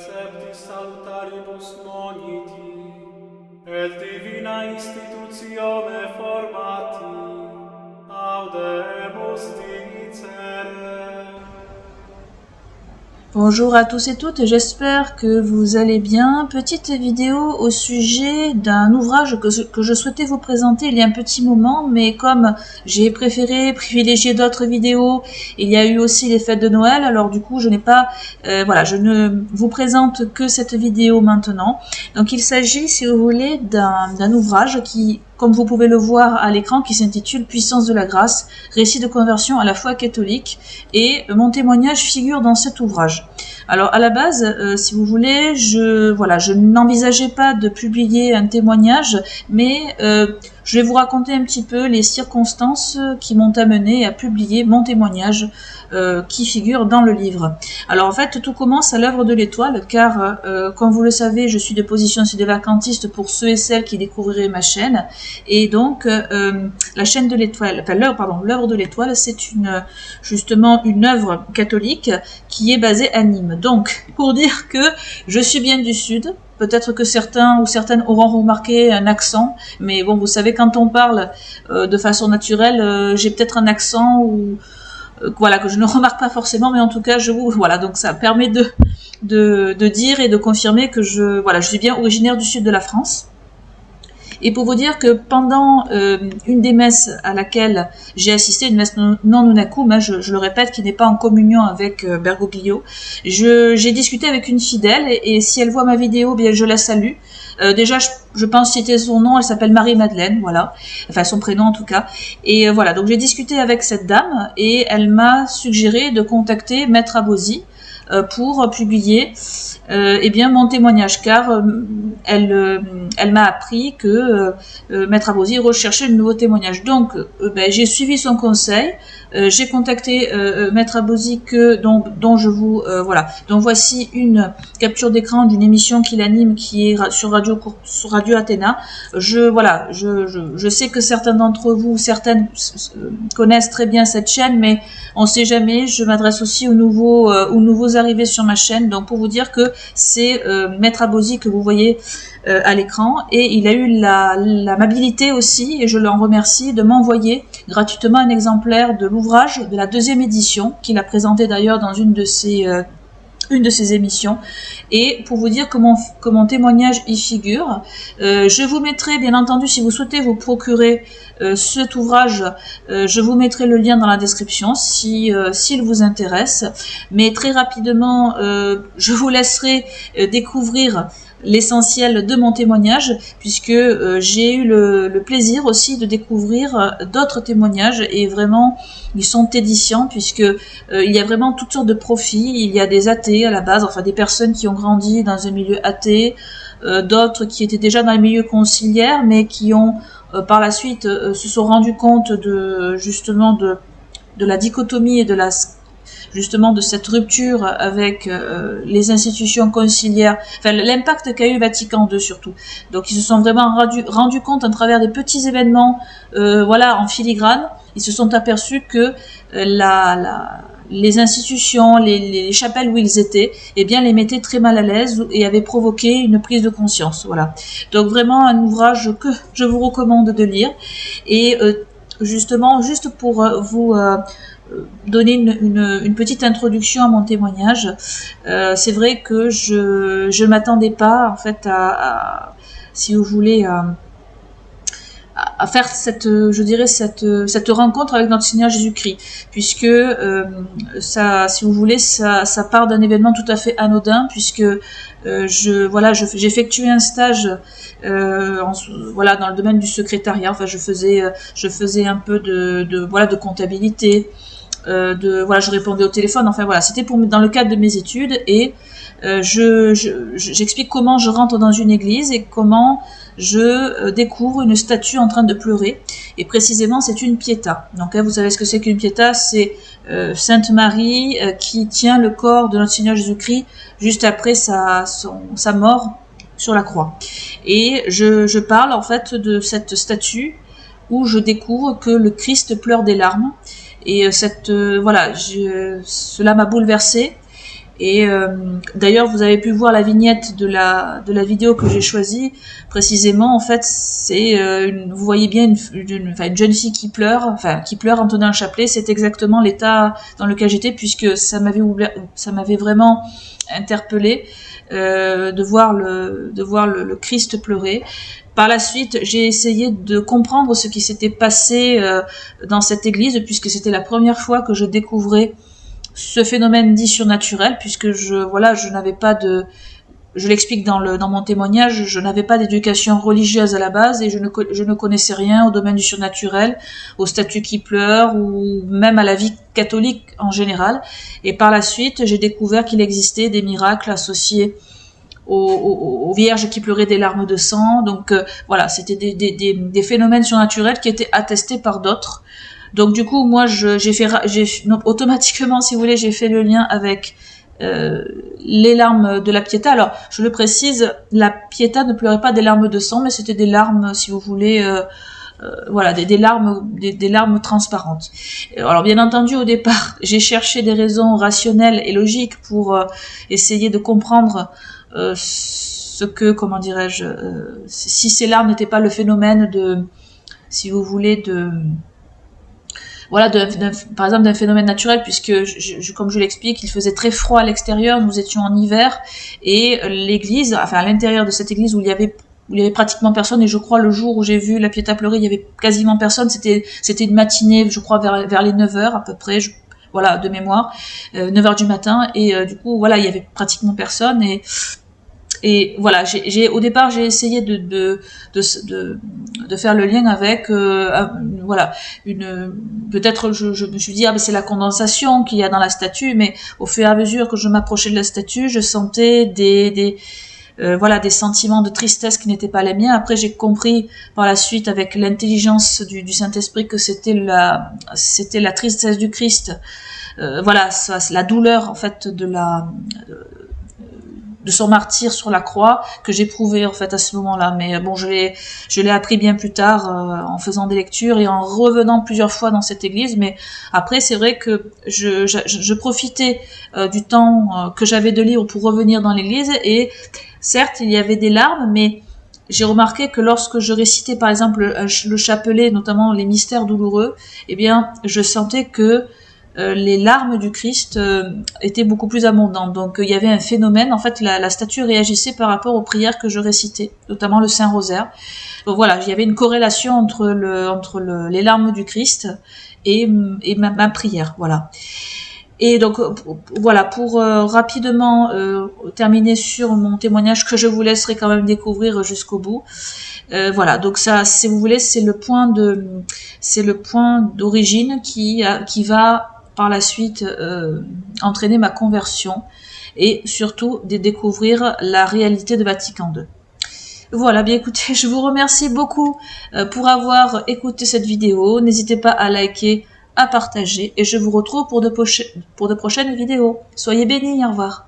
receptis salutaribus moniti, et divina institutione formati, audemus dicere. Bonjour à tous et toutes, j'espère que vous allez bien. Petite vidéo au sujet d'un ouvrage que je souhaitais vous présenter il y a un petit moment, mais comme j'ai préféré privilégier d'autres vidéos, il y a eu aussi les fêtes de Noël, alors du coup je n'ai pas, je ne vous présente que cette vidéo maintenant. Donc il s'agit, si vous voulez, d'un ouvrage qui, comme vous pouvez le voir à l'écran, qui s'intitule Puissance de la grâce, récit de conversion à la foi catholique, et mon témoignage figure dans cet ouvrage. Alors à la base, si vous voulez, je n'envisageais pas de publier un témoignage, mais je vais vous raconter un petit peu les circonstances qui m'ont amené à publier mon témoignage qui figure dans le livre. Alors en fait, tout commence à l'œuvre de l'Étoile, car comme vous le savez, je suis de position sud-vacantiste pour ceux et celles qui découvriraient ma chaîne, et donc la chaîne de l'Étoile, enfin l'œuvre de l'Étoile, c'est justement une œuvre catholique qui est basée à Nîmes. Donc pour dire que je suis bien du Sud. Peut-être que certains ou certaines auront remarqué un accent, mais bon, vous savez, quand on parle de façon naturelle, j'ai peut-être un accent que je ne remarque pas forcément, mais en tout cas, donc ça permet de dire et de confirmer que je suis bien originaire du sud de la France. Et pour vous dire que pendant une des messes à laquelle j'ai assisté, une messe non unacum, je le répète, qui n'est pas en communion avec Bergoglio, j'ai discuté avec une fidèle, et si elle voit ma vidéo, bien je la salue. Déjà, je pense citer son nom, elle s'appelle Marie-Madeleine, voilà, enfin son prénom en tout cas. Et donc j'ai discuté avec cette dame, et elle m'a suggéré de contacter Maître Abosi pour publier mon témoignage, car elle m'a appris que Maître Abosi recherchait le nouveau témoignage. Donc j'ai suivi son conseil, j'ai contacté Maître Abosi dont je vous donc voici une capture d'écran d'une émission qu'il anime, qui est sur Radio Athéna. Je sais que certains d'entre vous, certaines connaissent très bien cette chaîne, mais on sait jamais. Je m'adresse aussi aux nouveaux arrivés sur ma chaîne. Donc pour vous dire que c'est Maître Abosi que vous voyez à l'écran, et il a eu l'amabilité aussi, et je l'en remercie, de m'envoyer gratuitement un exemplaire de l'ouvrage de la 2e édition, qu'il a présenté d'ailleurs dans une de ses émissions. Et pour vous dire que mon témoignage y figure, je vous mettrai, bien entendu, si vous souhaitez vous procurer cet ouvrage, je vous mettrai le lien dans la description s'il vous intéresse. Mais très rapidement, je vous laisserai découvrir l'essentiel de mon témoignage, puisque j'ai eu le plaisir aussi de découvrir d'autres témoignages, et vraiment ils sont édifiants, puisque il y a vraiment toutes sortes de profils. Il y a des athées à la base, enfin des personnes qui ont grandi dans un milieu athée, d'autres qui étaient déjà dans les milieux conciliaires, mais qui ont par la suite se sont rendus compte de la dichotomie et de cette rupture avec les institutions conciliaires, enfin l'impact qu'a eu Vatican II surtout. Donc ils se sont vraiment rendu compte, à travers des petits événements en filigrane, ils se sont aperçus que les institutions, les chapelles où ils étaient, les mettaient très mal à l'aise et avaient provoqué une prise de conscience. Voilà. Donc vraiment un ouvrage que je vous recommande de lire. Et justement, juste pour vous donner une petite introduction à mon témoignage, c'est vrai que je m'attendais pas en fait si vous voulez, à faire cette rencontre avec notre Seigneur Jésus-Christ, puisque si vous voulez, ça part d'un événement tout à fait anodin, puisque j'ai effectué un stage dans le domaine du secrétariat. Enfin, je faisais un peu de comptabilité, je répondais au téléphone. Enfin voilà, c'était dans le cadre de mes études, et j'explique comment je rentre dans une église et comment je découvre une statue en train de pleurer, et précisément c'est une Pietà. Donc vous savez ce que c'est qu'une Pietà, c'est Sainte Marie qui tient le corps de notre Seigneur Jésus-Christ juste après sa mort sur la croix. Et je parle en fait de cette statue où je découvre que le Christ pleure des larmes, et cela m'a bouleversée. Et d'ailleurs, vous avez pu voir la vignette de la vidéo que j'ai choisie. Précisément, en fait, c'est vous voyez bien une jeune fille qui pleure en tenant un chapelet. C'est exactement l'état dans lequel j'étais, puisque ça m'avait vraiment interpellée de voir le Christ pleurer. Par la suite, j'ai essayé de comprendre ce qui s'était passé dans cette église, puisque c'était la première fois que je découvrais ce phénomène dit surnaturel, puisque je n'avais pas je l'explique dans mon témoignage, je n'avais pas d'éducation religieuse à la base et je ne connaissais rien au domaine du surnaturel, aux statues qui pleurent ou même à la vie catholique en général. Et par la suite, j'ai découvert qu'il existait des miracles associés aux vierges qui pleuraient des larmes de sang. Donc voilà, c'était des phénomènes surnaturels qui étaient attestés par d'autres. Donc du coup, moi, automatiquement, si vous voulez, j'ai fait le lien avec les larmes de la Pietà. Alors, je le précise, la Pietà ne pleurait pas des larmes de sang, mais c'était des larmes, si vous voulez, voilà, des larmes transparentes. Alors, bien entendu, au départ, j'ai cherché des raisons rationnelles et logiques pour essayer de comprendre ce que, comment dirais-je, si ces larmes n'étaient pas le phénomène de, si vous voulez, voilà, par exemple d'un phénomène naturel, puisque comme je l'explique, il faisait très froid à l'extérieur, nous étions en hiver, et l'église, enfin à l'intérieur de cette église où il y avait pratiquement personne, et je crois le jour où j'ai vu la Pietà pleurer, il y avait quasiment personne, c'était une matinée, je crois vers les 9h à peu près, voilà, de mémoire, 9h du matin, et du coup, voilà, il y avait pratiquement personne, et voilà, au départ, j'ai essayé de faire le lien avec, voilà, peut-être je me suis dit, c'est la condensation qu'il y a dans la statue, mais au fur et à mesure que je m'approchais de la statue, je sentais voilà, des sentiments de tristesse qui n'étaient pas les miens. Après, j'ai compris par la suite, avec l'intelligence du Saint-Esprit, que c'était la tristesse du Christ. Voilà, la douleur, en fait, de son martyr sur la croix que j'éprouvais en fait à ce moment-là. Mais bon, je l'ai appris bien plus tard en faisant des lectures et en revenant plusieurs fois dans cette église. Mais après, c'est vrai que je profitais du temps que j'avais de libre pour revenir dans l'église. Et certes, il y avait des larmes, mais j'ai remarqué que lorsque je récitais par exemple le chapelet, notamment les mystères douloureux, eh bien, je sentais que les larmes du Christ étaient beaucoup plus abondantes. Donc il y avait un phénomène, en fait la statue réagissait par rapport aux prières que je récitais, notamment le Saint-Rosaire. Donc voilà, il y avait une corrélation entre les larmes du Christ et ma prière, voilà. Et donc voilà, pour rapidement terminer sur mon témoignage que je vous laisserai quand même découvrir jusqu'au bout. Voilà, donc ça, si vous voulez, c'est le point d'origine qui va par la suite entraîner ma conversion et surtout de découvrir la réalité de Vatican II. Voilà, bien écoutez, je vous remercie beaucoup pour avoir écouté cette vidéo. N'hésitez pas à liker, à partager et je vous retrouve pour de prochaines vidéos. Soyez bénis, au revoir.